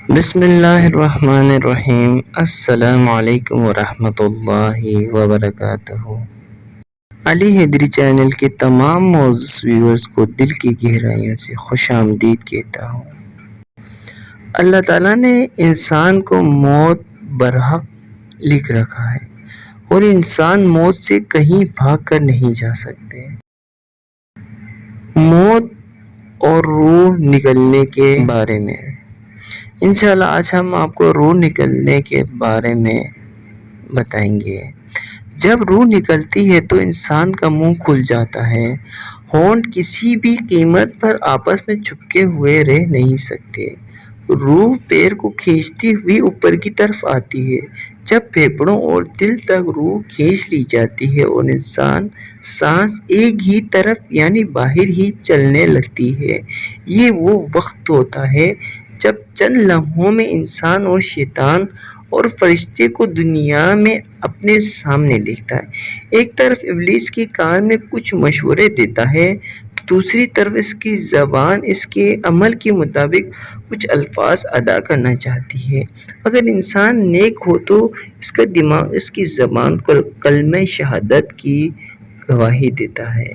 بسم اللہ الرحمن الرحیم۔ السلام علیکم ورحمۃ اللہ وبرکاتہ۔ علی حیدری چینل کے تمام معزز ویورز کو دل کی گہرائیوں سے خوش آمدید کہتا ہوں۔ اللہ تعالیٰ نے انسان کو موت برحق لکھ رکھا ہے اور انسان موت سے کہیں بھاگ کر نہیں جا سکتے۔ موت اور روح نکلنے کے بارے میں انشاءاللہ آج ہم آپ کو روح نکلنے کے بارے میں بتائیں گے۔ جب روح نکلتی ہے تو انسان کا منہ کھل جاتا ہے، ہونٹ کسی بھی قیمت پر آپس میں چپکے ہوئے رہ نہیں سکتے۔ روح پیر کو کھینچتی ہوئی اوپر کی طرف آتی ہے۔ جب پھیپھڑوں اور دل تک روح کھینچ لی جاتی ہے اور انسان سانس ایک ہی طرف یعنی باہر ہی چلنے لگتی ہے، یہ وہ وقت ہوتا ہے جب چند لمحوں میں انسان اور شیطان اور فرشتے کو دنیا میں اپنے سامنے دیکھتا ہے۔ ایک طرف ابلیس کے کان میں کچھ مشورے دیتا ہے تو دوسری طرف اس کی زبان اس کے عمل کے مطابق کچھ الفاظ ادا کرنا چاہتی ہے۔ اگر انسان نیک ہو تو اس کا دماغ اس کی زبان کو کلمہ شہادت کی گواہی دیتا ہے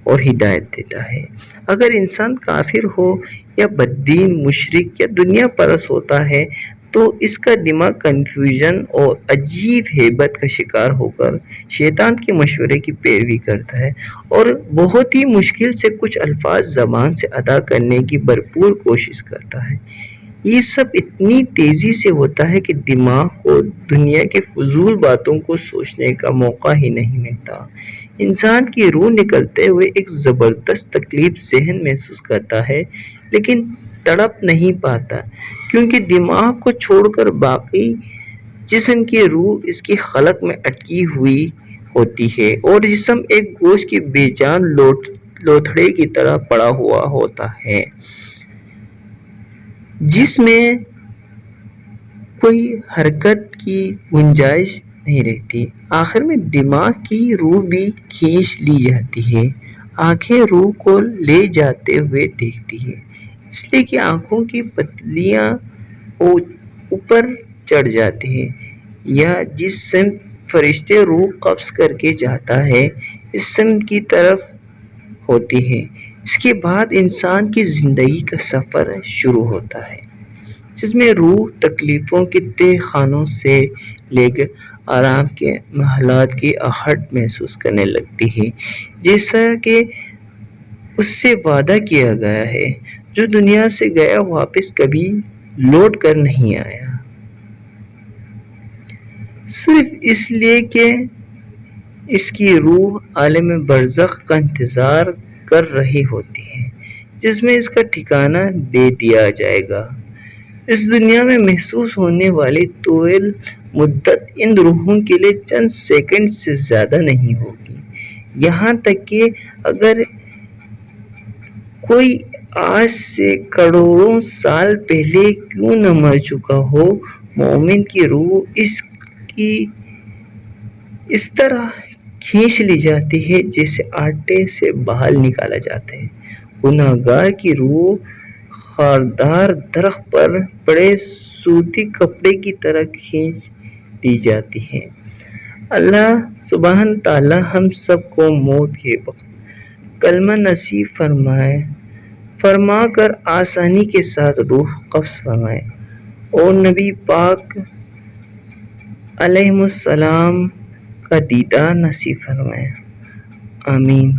اور ہدایت دیتا ہے۔ اگر انسان کافر ہو یا بددین، مشرک یا دنیا پرست ہوتا ہے تو اس کا دماغ کنفیوژن اور عجیب ہیبت کا شکار ہو کر شیطان کے مشورے کی پیروی کرتا ہے اور بہت ہی مشکل سے کچھ الفاظ زبان سے ادا کرنے کی بھرپور کوشش کرتا ہے۔ یہ سب اتنی تیزی سے ہوتا ہے کہ دماغ کو دنیا کے فضول باتوں کو سوچنے کا موقع ہی نہیں ملتا۔ انسان کی روح نکلتے ہوئے ایک زبردست تکلیف ذہن محسوس کرتا ہے لیکن تڑپ نہیں پاتا، کیونکہ دماغ کو چھوڑ کر باقی جسم کی روح اس کی خلق میں اٹکی ہوئی ہوتی ہے اور جسم ایک گوشت کی بے جان لوتھڑے کی طرح پڑا ہوا ہوتا ہے جس میں کوئی حرکت کی گنجائش نہیں رہتی۔ آخر میں دماغ کی روح بھی کھینچ لی جاتی ہے۔ آنکھیں روح کو لے جاتے ہوئے دیکھتی ہیں، اس لیے کہ آنکھوں کی پتلیاں اوپر چڑھ جاتی ہیں یا جس سمت فرشتے روح قبض کر کے جاتا ہے اس سمت کی طرف ہوتی ہیں۔ اس کے بعد انسان کی زندگی کا سفر شروع ہوتا ہے جس میں روح تکلیفوں کے تہ خانوں سے لے کر آرام کے محلات کی آہٹ محسوس کرنے لگتی ہے، جیسا کہ اس سے وعدہ کیا گیا ہے۔ جو دنیا سے گیا واپس کبھی لوٹ کر نہیں آیا، صرف اس لیے کہ اس کی روح عالم برزخ کا انتظار کر رہی ہوتی ہے جس میں اس کا ٹھکانہ دے دیا جائے گا۔ اس دنیا میں محسوس ہونے والی طویل مدت ان روحوں کے لیے چند سیکنڈ سے زیادہ نہیں ہوگی، یہاں تک کہ اگر کوئی آج سے کروڑوں سال پہلے کیوں نہ مر چکا ہو، مومن کی روح اس طرح کھینچ لی جاتی ہے جیسے آٹے سے بال نکالا جاتا ہے۔ گنہگار کی روح خاردار درخت پر پڑے سوتی کپڑے کی طرح کھینچ لی جاتی ہے۔ اللہ سبحانہ تعالیٰ ہم سب کو موت کے وقت کلمہ نصیب فرما کر آسانی کے ساتھ روح قبض فرمائے اور نبی پاک علیہ السلام کا دیدار نصیب فرمائے۔ آمین۔